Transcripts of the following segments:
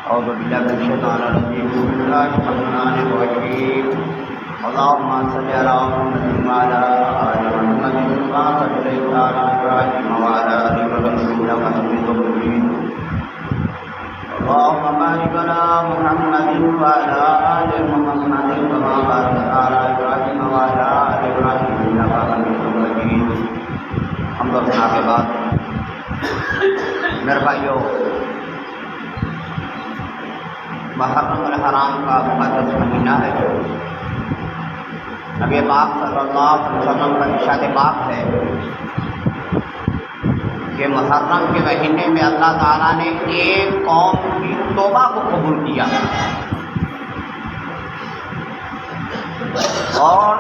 أعوذ بالله من الشيطان الرجيم بسم الله الرحمن الرحيم اللهم صل على محمد وعلى آل محمد كما صليت على إبراهيم وعلى آل إبراهيم إنك حميد مجيد اللهم بارك على محمد وعلى آل محمد كما باركت على إبراهيم وعلى آل إبراهيم إنك حميد مجيد حمد و ثنا کے بعد میرے بھائیو، محرم الحرام کا مقدس مہینہ ہے۔ نبی پاک صلی اللہ علیہ وسلم کا ارشاد پاک ہے کہ محرم کے مہینے میں اللہ تعالیٰ نے ایک قوم کی توبہ کو قبول کیا اور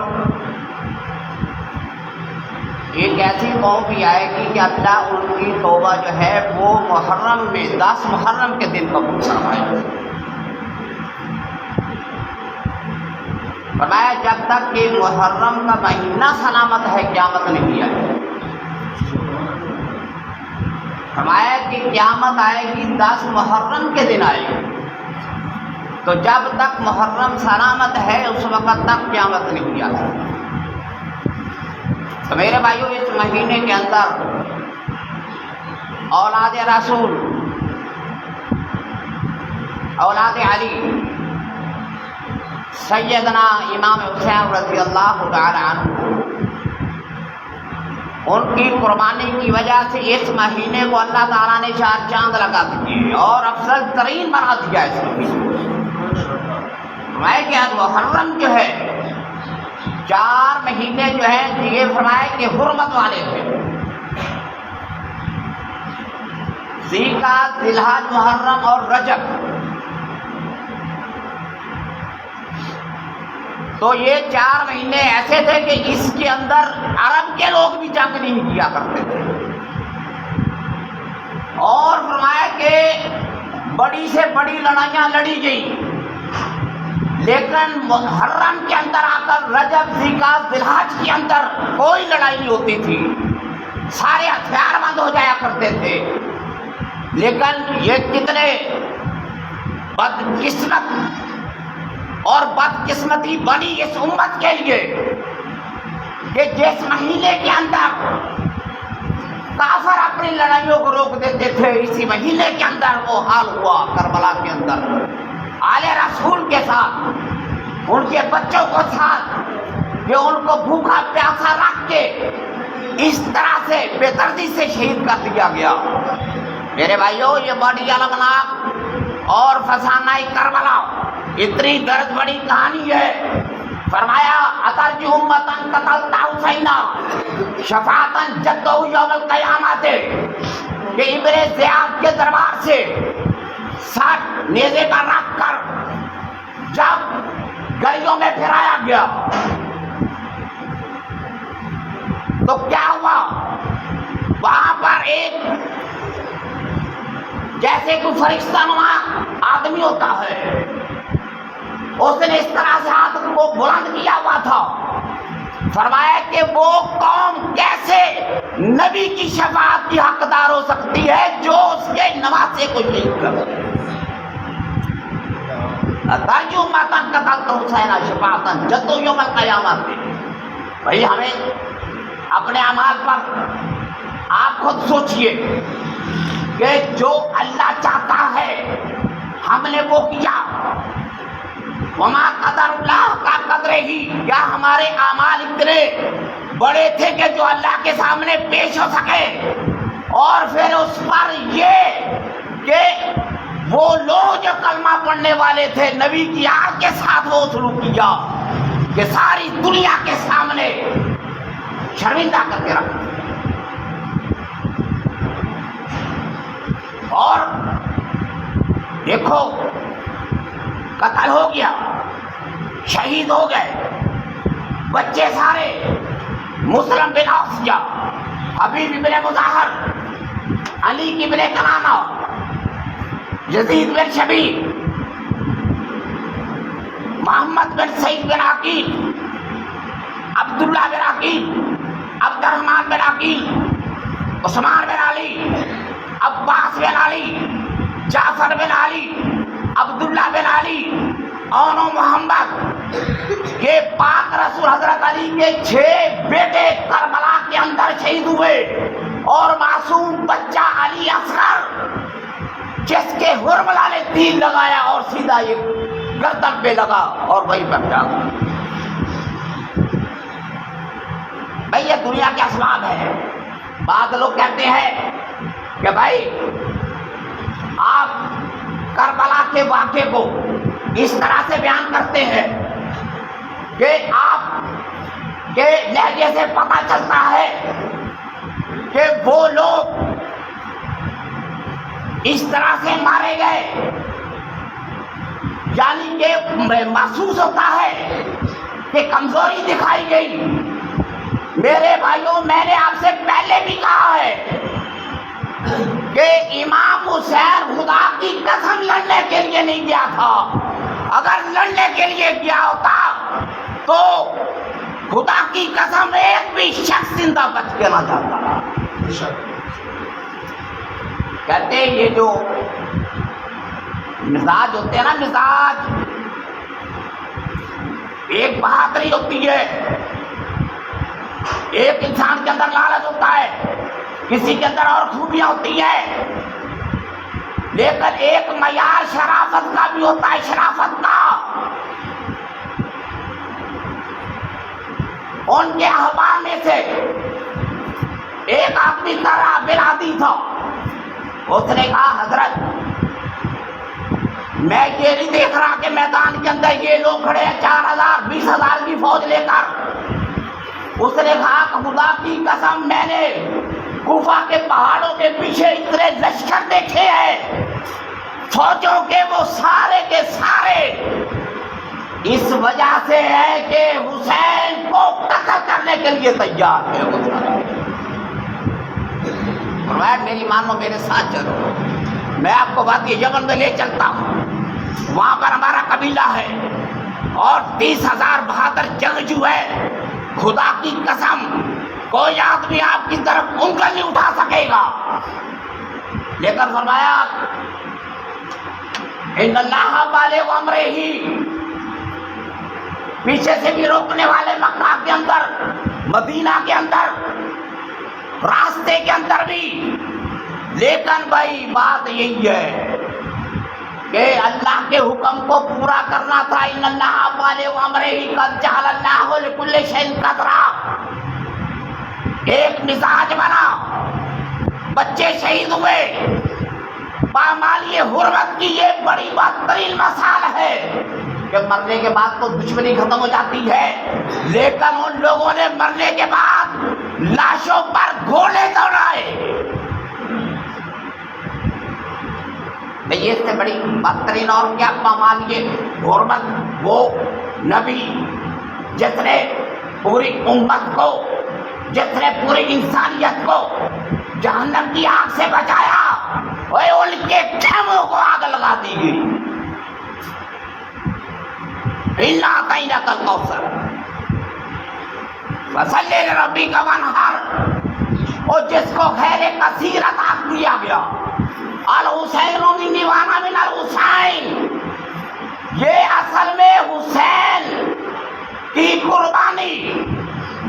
ایک ایسی قوم بھی آئے گی کہ اللہ ان کی توبہ جو ہے وہ محرم میں 10 محرم کے دن قبول فرمائے گا۔ فرمایا جب تک کہ محرم کا مہینہ سلامت ہے قیامت نہیں آئے گی۔ فرمایا کہ قیامت آئے گی 10 محرم کے دن آئے گی، تو جب تک محرم سلامت ہے اس وقت تک قیامت نہیں آ سکتی۔ تو میرے بھائیوں، اس مہینے کے اندر اولاد رسول، اولاد علی، سیدنا امام حسین رضی اللہ تعالی عنہ، ان کی قربانی کی وجہ سے اس مہینے کو اللہ تعالیٰ نے 4 چاند لگا دیے اور افضل ترین بنا دیا اس مہینے کو۔ فرمایا کہ محرم جو ہے 4 مہینے جو ہیں یہ فرمائے کہ حرمت والے تھے، ذیقعدہ، ذوالحج، محرم اور رجب۔ تو یہ 4 مہینے ایسے تھے کہ اس کے اندر عرب کے لوگ بھی جنگ نہیں کیا کرتے تھے، اور فرمایا کہ بڑی سے بڑی لڑائیاں لڑی گئی، لیکن محرم کے اندر آ کر رجب، ذیقعدہ، ذوالحج کے اندر کوئی لڑائی نہیں ہوتی تھی، سارے ہتھیار بند ہو جایا کرتے تھے۔ لیکن یہ کتنے بدقسمت اور بدقسمتی بنی اس امت کے لیے کہ جس مہینے کے اندر کافر اپنی لڑائیوں کو روک دیتے تھے، اسی مہینے کے اندر وہ حال ہوا کربلا کے اندر، آل رسول کے ساتھ، ان کے بچوں کو ساتھ، کہ ان کو بھوکا پیاسا رکھ کے اس طرح سے بے دردی سے شہید کر دیا گیا۔ میرے بھائیوں، یہ بڑی المناک اور فسانہ کربلا اتنی درد بڑی کہانی ہے۔ فرمایا اترجو امتن قتلت حسینا شفاعتن جدو یوم القیامت، کہ ابن زیاد کے دربار سے سر نیزے پر رکھ کر جب گلیوں میں پھرایا گیا تو کیا ہوا؟ وہاں پر ایک جیسے کوئی فرشتہ نما آدمی ہوتا ہے، اس نے اس طرح سے ہاتھ کو بلند کیا ہوا تھا۔ فرمایا کہ وہ قوم کیسے نبی کی شفاعت کی حقدار ہو سکتی ہے جو اس کے نواسے کو شہید کر دے۔ اترجو امتن قتلت حسینا شفاعتن جدو یوم القیامت۔ بھائی ہمیں اپنے اعمال پر آپ خود سوچئے کہ جو اللہ چاہتا ہے ہم نے وہ کیا، وما قدر اللہ کا قدر ہی، کیا ہمارے اعمال اتنے بڑے تھے کہ جو اللہ کے سامنے پیش ہو سکے؟ اور پھر اس پر یہ کہ وہ لوگ جو کلمہ پڑھنے والے تھے نبی کی آل کے ساتھ وہ سلوک کیا کہ ساری دنیا کے سامنے شرمندہ کر کے رکھا۔ اور دیکھو قتل ہو گیا، شہید ہو گئے بچے سارے، مسلم بن عافیہ، حبیب بن مظاہر، علی بن کنانہ، یزید بن شبیب، محمد بن سعید بن عقیل، عبداللہ بن عقیل، عبد الرحمن بن عقیل، عثمان بن علی، عباس بن علی، جعفر بن علی، فرعون و محمد کے پاک رسول حضرت علی کے 6 بیٹے کربلا کے اندر شہید ہوئے، اور معصوم بچہ علی اصغر جس کے حرملہ نے تیر لگایا اور سیدھا یہ گردن پہ لگا اور وہی پر جا گیا۔ بھائی یہ دنیا کے اسباب ہے۔ بعض لوگ کہتے ہیں کہ بھائی آپ کربلا کے واقعے کو اس طرح سے بیان کرتے ہیں کہ آپ کے لہجے سے پتہ چلتا ہے کہ وہ لوگ اس طرح سے مارے گئے، یعنی کہ محسوس ہوتا ہے کہ کمزوری دکھائی گئی۔ میرے بھائیوں، میں نے آپ سے پہلے بھی کہا ہے کہ امام حسین خدا کی قسم لڑنے کے لیے نہیں گیا تھا۔ اگر لڑنے کے لیے گیا ہوتا تو خدا کی قسم ایک بھی شخص زندہ بچ کے نہ جاتا۔ کہتے ہیں یہ جو مزاج ہوتے ہیں نا، مزاج ایک بہادری ہوتی ہے، ایک انسان کے اندر لالچ ہوتا ہے، کسی کے اندر اور خوبیاں ہوتی ہیں، لیکن ایک معیار شرافت کا بھی ہوتا ہے، شرافت کا۔ ان کے احباب میں سے ایک آدمی طرح بلادی تھا، اس نے کہا حضرت میں یہ نہیں دیکھ رہا کہ میدان کے اندر یہ لوگ کھڑے ہیں 4000 20,000 کی فوج لے کر۔ اس نے کہا کہ خدا کی قسم میں نے کوفہ کے پہاڑوں کے پیچھے اتنے لشکر دیکھے ہیں فوجوں کے، وہ سارے کے سارے اس وجہ سے ہے کہ حسین کو قتل کرنے کے لیے تیار ہے۔ فرمایا میری مانو، میرے ساتھ چلو، میں آپ کو وادی یمن میں لے چلتا ہوں، وہاں پر ہمارا قبیلہ ہے اور 30,000 بہادر جنگجو ہے، خدا کی قسم کوئی آدمی آپ کی طرف انگل نہیں اٹھا سکے گا۔ لیکن فرمایا ان اللہ بالغ امرہ، پیچھے سے بھی روکنے والے مکہ کے اندر، مدینہ کے اندر، راستے کے اندر بھی، لیکن بھائی بات یہی ہے کہ اللہ کے حکم کو پورا کرنا تھا۔ ان اللہ بالغ امرہ قد جعل اللہ لکل شیء قدرا۔ ایک مزاج بنا، بچے شہید ہوئے، پامالی حرمت کی یہ بڑی بدترین مثال ہے کہ مرنے کے بعد تو دشمنی ختم ہو جاتی ہے، لیکن ان لوگوں نے مرنے کے بعد لاشوں پر گھوڑے دوڑائے۔ نہیں اس سے بڑی بدترین اور کیا پامالی حرمت؟ وہ نبی جس نے پوری امت کو، جس نے پوری انسانیت کو جہنم کی آگ سے بچایا، ان کے خیموں کو آگ لگا دی گئی۔ اِنَّا أَعْطَيْنَاكَ الْكَوْثَرَ فَصَلِّ لِرَبِّكَ وَانْحَرْ، اور جس کو خیر کثیر عطا کیا گیا۔ الحسین منی وانا من الحسین، یہ اصل میں حسین کی قربانی۔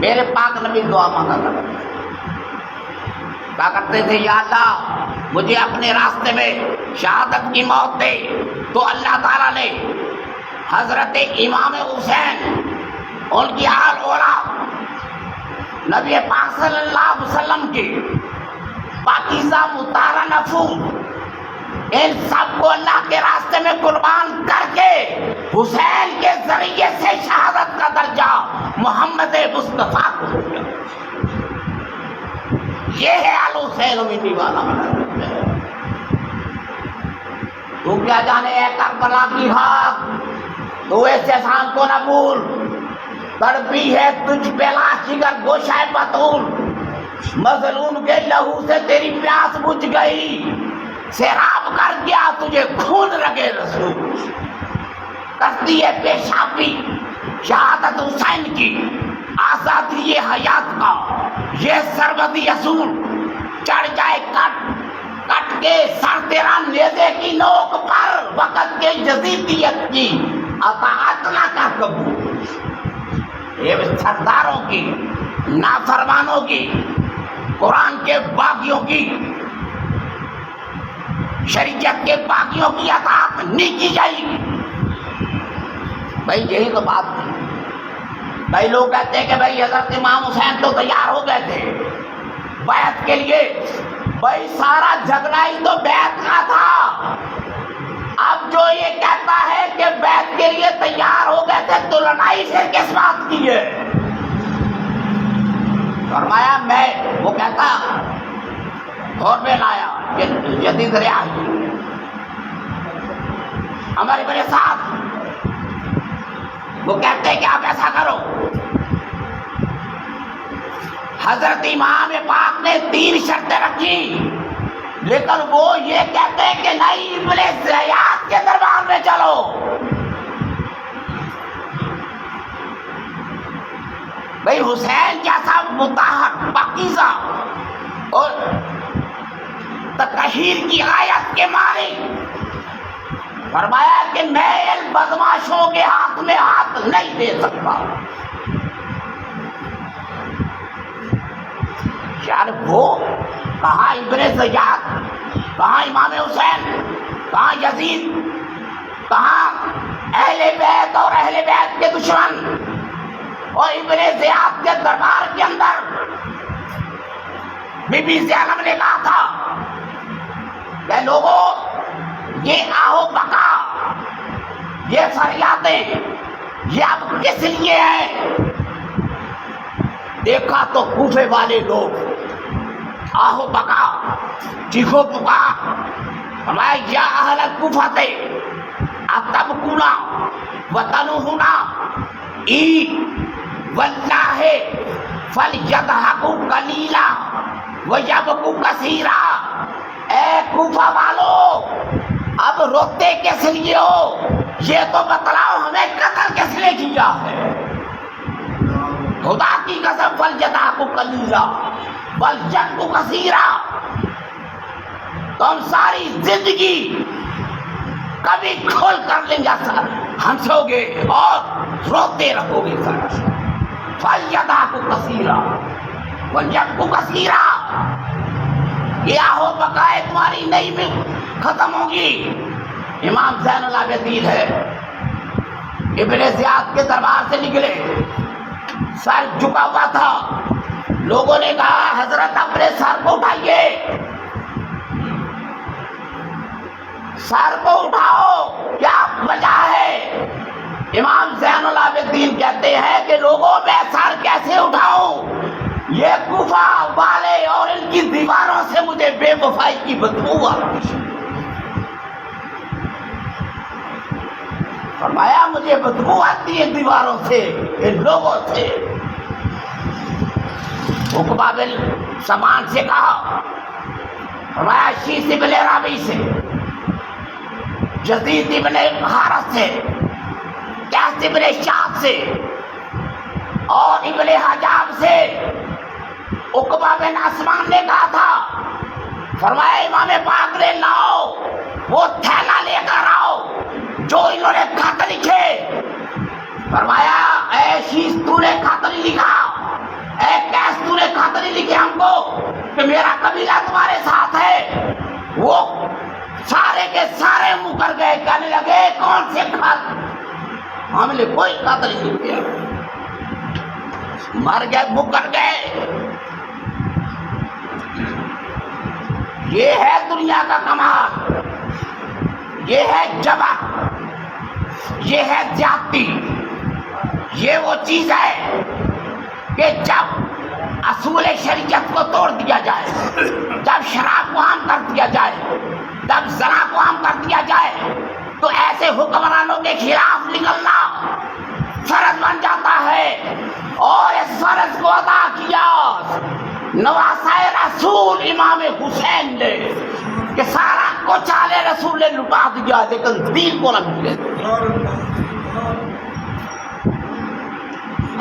میرے پاک نبی دعا مانگا کرتے کیا کرتے تھے، یا اللہ مجھے اپنے راستے میں شہادت کی موت دے، تو اللہ تعالیٰ نے حضرت امام حسین، ان کی آل اولاد، نبی پاک صلی اللہ علیہ وسلم کی پاکیزہ مطہرہ نفوس، ان سب کو اللہ کے راستے میں قربان کر کے حسین کے ذریعے سے شہادت کا درجہ محمد مصطفیٰ کو دیا۔ یہ ہے الحسین منی والا۔ تو کیا جانے ہے کربلا کی خاک، تو اس احسان کو نہ بھول، تڑپی ہے تجھ پہ لاش جگر گوشہ بطول، مظلوم کے لہو سے تیری پیاس بجھ گئی، سیراب کر دیا تجھے خون رگے رسول، کرتی ہے پیشابی شہادت حسین کی، آزادی یہ حیات کا یہ سربدی اصول، چڑھ جائے کٹ کٹ کے سر تیرا نیزے کی نوک پر، وقت کے جزیدیت کی اطاعت نہ کر کبھی. یہ سرداروں کی، نافرمانوں کی، قرآن کے باغیوں کی، شریعت کے باغیوں کی اطاعت نہیں کی جائے گی. بھائی یہی تو بات تھی. بھائی لوگ کہتے ہیں کہ بھائی حضرت امام حسین تو تیار ہو گئے تھے بیعت کے لیے. بھائی سارا جھگڑا ہی تو بیعت کا تھا. اب جو یہ کہتا ہے کہ بیعت کے لیے تیار ہو گئے تھے تو لڑائی پھر کس بات کی ہے؟ فرمایا میں وہ کہتا اور میں لایا جدید ریاض ہمارے میرے ساتھ. وہ کہتے ہیں کہ آپ ایسا کرو. حضرت امام پاک نے 3 شرطیں رکھی لیکن وہ یہ کہتے ہیں کہ نہیں ابن زیاد کے دربار میں چلو. بھائی حسین جیسا مطہر پاکیزہ اور تطہیر کی آیت کے مارے فرمایا کہ میں ان بدماشوں کے ہاتھ میں ہاتھ نہیں دے سکتا. یار وہ کہاں ابن زیاد، کہاں امام حسین، کہاں یزید، کہاں اہل بیت اور اہل بیت کے دشمن. اور ابن زیاد کے دربار کے اندر بی بی زینب نے کہا تھا کہ لوگوں یہ آہو بکا، یہ فریادیں یہ اب کس لیے ہیں؟ دیکھا تو کوفے والے لوگ آہو بکا، چیخو پکار. فرمایا یا اہل کوفہ اتبکونا وتنوہنا عید واللہ فلیضحکوا قلیلا ویبکوا کثیرا. اے کوفہ والو اب روتے کس لیے ہو؟ یہ تو بتلاؤ ہمیں قتل کس لیے کیا ہے؟ خدا کی قسم فلیضحکوا قلیلا ولیبکوا کثیرا. تم ساری زندگی کبھی کھول کر لیں گے ہنسو گے اور روتے رہو گے. فلیضحکوا کثیرا ولیبکوا کثیرا. یہ آہو بقائے تمہاری نہیں میں ختم ہوگی. امام زین العابدین ہے ابن زیاد کے دربار سے نکلے، سر جھکا ہوا تھا. لوگوں نے کہا حضرت اپنے سر کو اٹھائیے، سر کو اٹھاؤ، کیا وجہ ہے؟ امام زین العابدین کہتے ہیں کہ لوگوں میں سر کیسے اٹھاؤں؟ یہ کوفہ والے اور ان کی دیواروں سے مجھے بے وفائی کی بدبو آتی ہے. فرمایا مجھے بدبو آتی ہے دیواروں سے، ان لوگوں سے. عقبہ بن سمان سے کہا، فرمایا شیث بن رابی سے، یزید بن حارث سے، قیس بن شعب سے اور ابن حجاب سے. عقبہ بن عثمان نے کہا تھا، فرمایا امام پاک نے لاؤ وہ تھیلا لے کر آؤ جو انہوں نے خط لکھے. فرمایا اے شیث تو نے خط نہیں لکھا، اے قیس تو نے خط نہیں لکھے ہم کو کہ میرا قبیلہ تمہارے ساتھ ہے. وہ سارے کے سارے مکر گئے، کہنے لگے کون سے خط؟ ہم نے کوئی خط نہیں لکھا. مر گئے، مکر گئے. یہ ہے دنیا کا کمال، یہ ہے جبر، یہ ہے زیادتی. یہ وہ چیز ہے کہ جب اصول شریعت کو توڑ دیا جائے، جب شراب کو عام کر دیا جائے، جب زنا کو عام کر دیا جائے تو ایسے حکمرانوں کے خلاف نکلنا فرض بن جاتا ہے. اور اس فرض کو ادا کیا نواسۂ رسول امام حسین نے کہ سارا کچھ آل رسول نے لٹا دیا لیکن دین کو نہ ملے.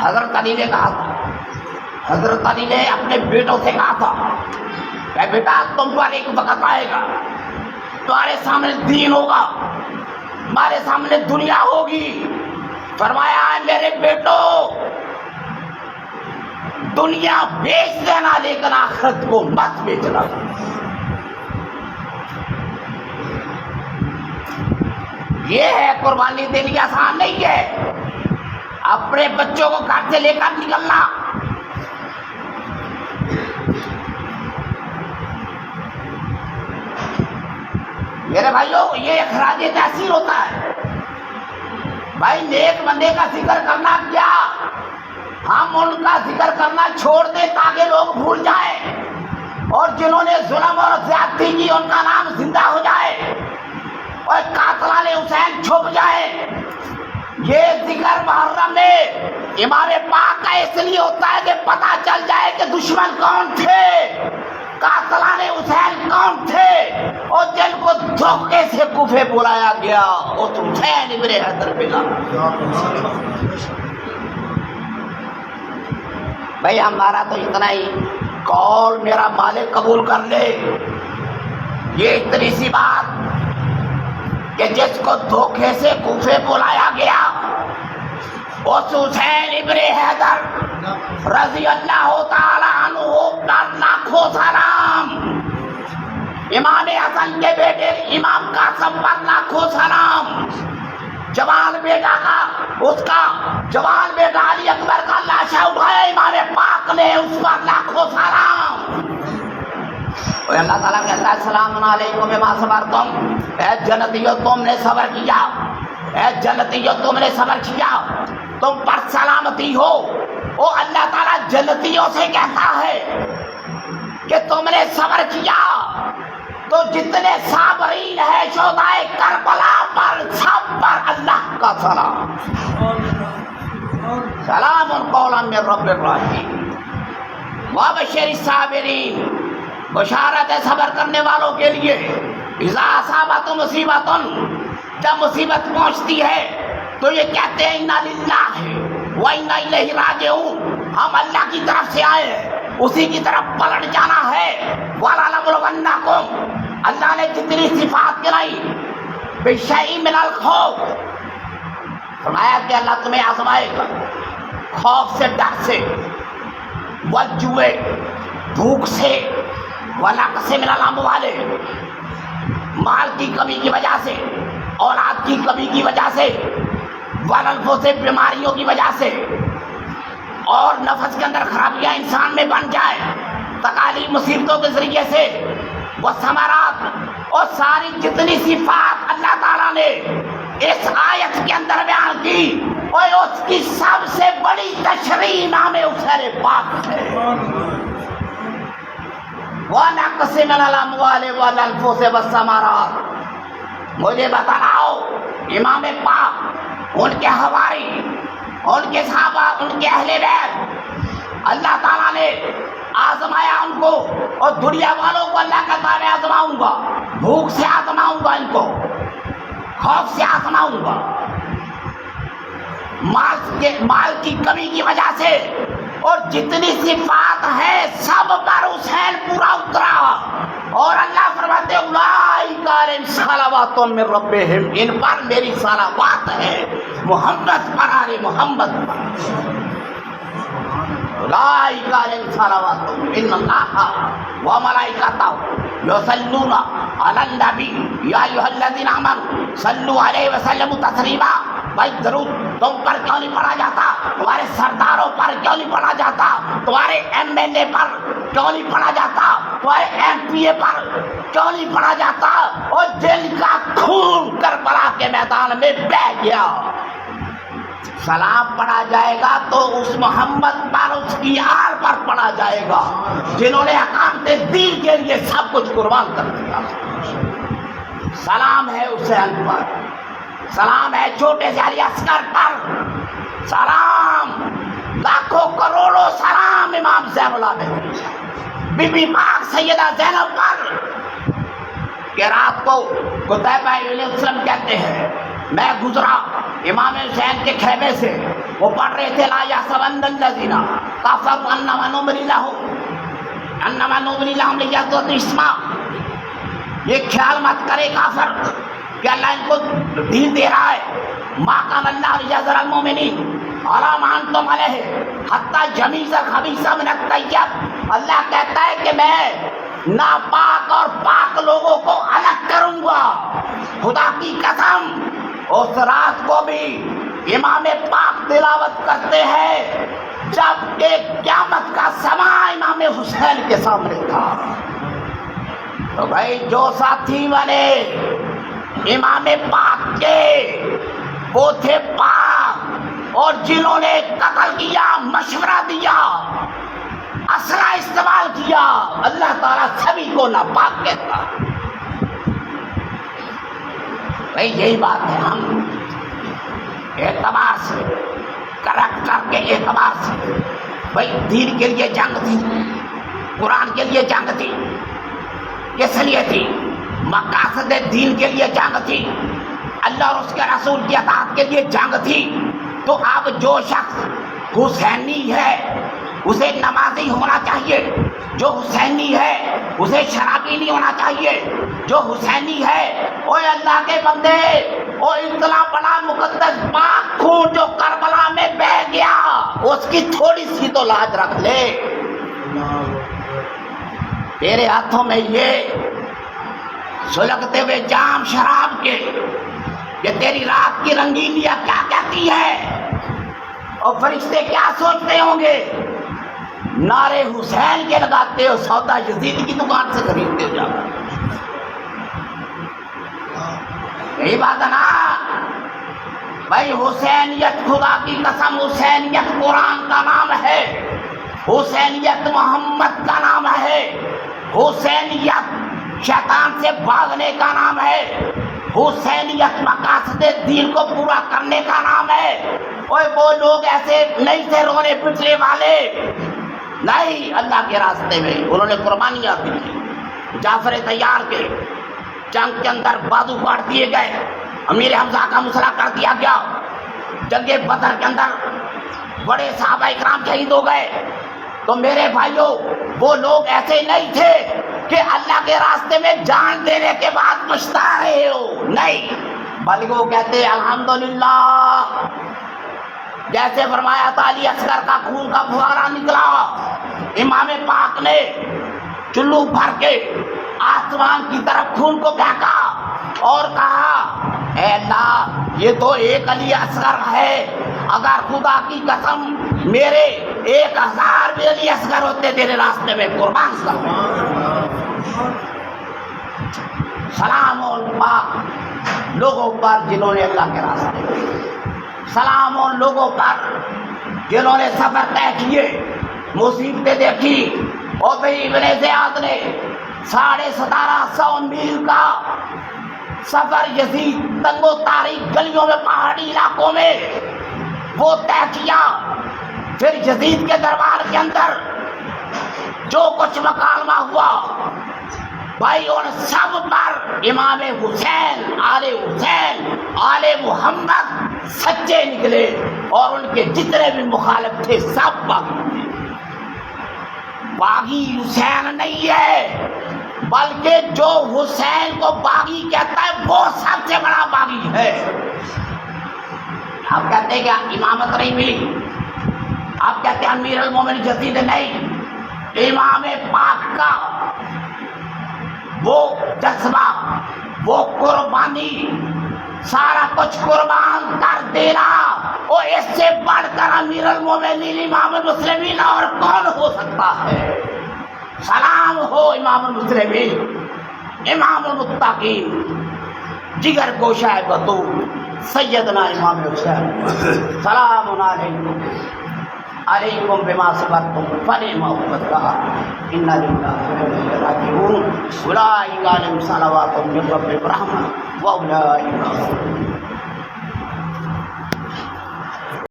حضرت علی نے کہا تھا، حضرت علی نے اپنے بیٹوں سے کہا تھا کہ بیٹا تم پر ایک وقت آئے گا، تمہارے سامنے دین ہوگا تمہارے سامنے دنیا ہوگی. فرمایا ہے میرے بیٹو دنیا بیچ دینا لیکن آخرت کو مت بیچنا. یہ ہے قربانی دینی آسان نہیں ہے. اپنے بچوں کو گھر سے لے کر نکلنا. میرے بھائیوں یہ اخراج تحصیل ہوتا ہے. بھائی نیک بندے کا ذکر کرنا کیا ہم ان کا ذکر کرنا چھوڑ دیں تاکہ لوگ بھول جائیں, اور جنہوں نے ظلم اور زیادتی کی ان کا نام زندہ ہو جائے اور قاتلان حسین چھپ جائے. یہ ذکر محرم میں امام پاک کا اس لیے ہوتا ہے کہ پتہ چل جائے کہ دشمن کون تھے, قاتلان حسین کون تھے, اور جن کو دھوکے سے کوفے بلایا گیا وہ تو حسین ابن حیدر بلا. بھائی ہمارا تو اتنا ہی قول میرا مالک قبول کر لے. یہ اتنی سی بات کہ جس کو دھوکے سے کوفے بلایا گیا اس حسین ابن حیدر رضی اللہ تعالی عنہ کا لاکھوں سلام. امام حسن کے بیٹے امام قاسم پر لاکھوں سلام. جوان بیٹا کا اس کا جوان بیٹا علی اکبر کا لاشا اٹھایا امام پاک نے اس پر لاکھوں سلام. اللہ تعالیٰ کہتا ہے السلام علیکم بما صبرتم, اے جنتیو تم نے صبر کیا, اے جنتیو تم نے صبر کیا, تم پر سلامتی ہو. او اللہ تعالیٰ جنتیوں سے کہتا ہے کہ تم نے صبر کیا تو جتنے صابرین ہیں شہدائے کربلا پر سب پر اللہ کا سلام. سلام قولا من رب الرحیم وبشر الصابرین. بشارت ہے صبر کرنے والوں کے لیے. اذا اصابت مصیبت, جب مصیبت پہنچتی ہے تو یہ کہتے ہیں انا للہ و انا الیہ راجعون, ہم اللہ کی طرف سے آئے ہیں اسی کی طرف پلٹ جانا ہے. وَلَنَبْلُوَنَّكُمْ, اللہ نے جتنی صفات گرائی بِشَيْءٍ مِنَ الْخَوْفِ, فرمایا کہ اللہ تمہیں آزمائے گا خوف سے, ڈر سے, والجوع بھوک سے, وَنَقْصٍ مِنَ الْأَمْوَالِ مال کی کمی کی وجہ سے, اولاد کی کمی کی وجہ سے, وَالْأَنفُسِ بیماریوں کی وجہ سے, اور نفس کے اندر خرابیاں انسان میں بن جائے تکالیف مصیبتوں کے ذریعے سے, وہ ثمرات اور ساری جتنی صفات اللہ تعالیٰ نے اس آیت کے اندر بیان کی, اور اس کی سب سے بڑی تشریح نام حسین پاک ہے. وَنَقْصٍ مِنَ الْأَمْوَالِ وَالْأَنفُسِ وَالثَّمَرَاتِ. مجھے بتلاؤ امام پاک, ان کے حواری, ان کے صحابہ, ان کے اہل بیت, اللہ تعالیٰ نے آزمایا ان کو, اور دنیا والوں کو اللہ کا میں آزماؤں گا, بھوک سے آزماؤں گا ان کو, خوف سے آزماؤں گا, مال کی کمی کی وجہ سے, اور جتنی صفات ہے سب پر حسین پورا اترا. اور اللہ فرماتے ہیں اولئک علیہم صلوات من ربہم, ان پر میری صلوات ہے محمد پر, آل محمد پر. اولئک علیہم صلوات ان اللہ وملائکتہ یصلون علی النبی یا ایھا الذین آمنوا صلوا علیہ وسلموا تسلیما. بھائی ضرور تم پر کیوں نہیں پڑھا جاتا, تمہارے سرداروں پر کیوں نہیں پڑھا جاتا, تمہارے ایم ایل اے پر کیوں نہیں پڑھا جاتا, تمہارے ایم پی اے پر کیوں نہیں پڑھا جاتا, اور جن کا خون کربلا کے میدان میں بہہ گیا. سلام پڑھا جائے گا تو اس محمد پر, اس کی آل پر پڑھا جائے گا جنہوں نے اقامت دین کے لیے سب کچھ قربان کر دیا. سلام ہے حسین پر, سلام ہے چھوٹے سے علی اصغر پر, سلام لاکھوں کروڑوں سلام امام زین العابدین, بی بی پاک سیدہ زینب پر کہ رات کو قطیبہ علیہ السلام کہتے ہیں میں گزرا امام حسین کے خیمے سے, وہ پڑھ رہے تھے لا یحسبن الذین کفروا انما نملی لهم لیحبطوا اعمالهم. یہ خیال مت کرے کافر کہ اللہ ان کو دین دے رہا ہے، ما کان اللہ لیذر المؤمنین علی ما انتم علیہ حتی یمیز الخبیث من الطیب، اللہ کہتا ہے کہ میں ناپاک اور پاک لوگوں کو الگ کروں گا۔ خدا کی قسم اس رات کو بھی امام پاک تلاوت کرتے ہیں جب کہ قیامت کا سما امام حسین کے سامنے تھا۔ تو بھائی جو ساتھی بنے امام پاک کے وہ تھے پاک، اور جنہوں نے قتل کیا، مشورہ دیا، اسلحہ استعمال کیا، اللہ تعالیٰ سبھی کو ناپاک کہتا۔ بھائی یہی بات ہے، ہم اعتبار سے، کریکٹر کے اعتبار سے، بھائی دین کے لیے جنگ تھی، قرآن کے لیے جنگ تھی، کس لیے تھی؟ مقاصد دین کے لیے جنگ تھی، اللہ اور اس کے رسول کی اطاعت کے لیے جنگ تھی۔ تو اب جو شخص حسینی ہے اسے نمازی ہونا چاہیے، جو حسینی ہے اسے شرابی نہیں ہونا چاہیے، جو حسینی ہے اوے اللہ کے بندے، او اتنا بڑا مقدس پاک خون جو کربلا میں بہہ گیا اس کی تھوڑی سی تو لاج رکھ لے۔ تیرے ہاتھوں میں یہ سلگتے ہوئے جام شراب کے، یہ تیری رات کی رنگینیاں کیا کہتی ہے، اور فرشتے کیا سوچتے ہوں گے؟ نعرے حسین کے لگاتے ہو، سودا یزید کی دکان سے خریدتے ہو جا۔ یہی بات ہے نا بھائی، حسینیت خدا کی قسم، حسینیت قرآن کا نام ہے، حسینیت محمد کا نام ہے، حسینیت شیطان سے بھاگنے کا نام ہے، حسینیت مقاصد دین کو پورا کرنے کا نام ہے۔ اوے وہ لوگ ایسے نہیں تھے رونے پٹنے والے، نہیں، اللہ کے راستے میں انہوں نے قربانیاں دی۔ جعفر طیار کے جنگ کے اندر بازو کاٹ دیے گئے، امیر حمزہ کا مسئلہ کر دیا گیا، جنگ بدر کے اندر بڑے صحابہ اکرام شہید ہو گئے۔ تو میرے بھائیوں وہ لوگ ایسے نہیں تھے کہ اللہ کے راستے میں جان دینے کے بعد پچھتا رہے ہو، نہیں، بلکہ وہ کہتے الحمدللہ، جیسے فرمایا تھا علی اصغر کا خون کا فوارہ نکلا، امام پاک نے چلو بھر کے آسمان کی طرف خون کو پھینکا اور کہا اے اللہ یہ تو ایک علی اصغر ہے، اگر خدا کی قسم میرے 1000 بھی علی اصغر ہوتے تیرے راستے میں قربان کر۔ سلام ان پاک لوگوں پر جنہوں نے اللہ کے راستے میں، سلام ان لوگوں پر جنہوں نے سفر طے کیے، مصیبتیں دیکھی۔ اور بھائی ابن زیاد نے 1750 میل کا سفر یزید تنگ و تاریک گلیوں میں، پہاڑی علاقوں میں وہ طے کیا۔ پھر یزید کے دربار کے اندر جو کچھ مکالمہ ہوا بھائی ان سب پر امام حسین، آل حسین، آل محمد سچے نکلے، اور ان کے جتنے بھی مخالف تھے سب باغی۔ باغی حسین نہیں ہے، بلکہ جو حسین کو باغی کہتا ہے وہ سب سے بڑا باغی ہے۔ آپ کہتے ہیں کہ امامت نہیں ملی، آپ کہتے ہیں امیر المومن یزید نہیں، امام پاک کا وہ جذبہ، وہ قربانی، سارا کچھ قربان کر دینا، اور اس سے بڑھ کر امیر المومنین امام المسلمین اور کون ہو سکتا ہے؟ سلام ہو امام المسلمین، امام المتقین، جگر گوشہ بطول سیدنا امام حسین، سلام علیکم علیکم بما صبرتم فنعم عقبی الدار، انا للہ و انا الیہ راجعون، اولئک علیہم صلوات من ربہم ورحمۃ واولئک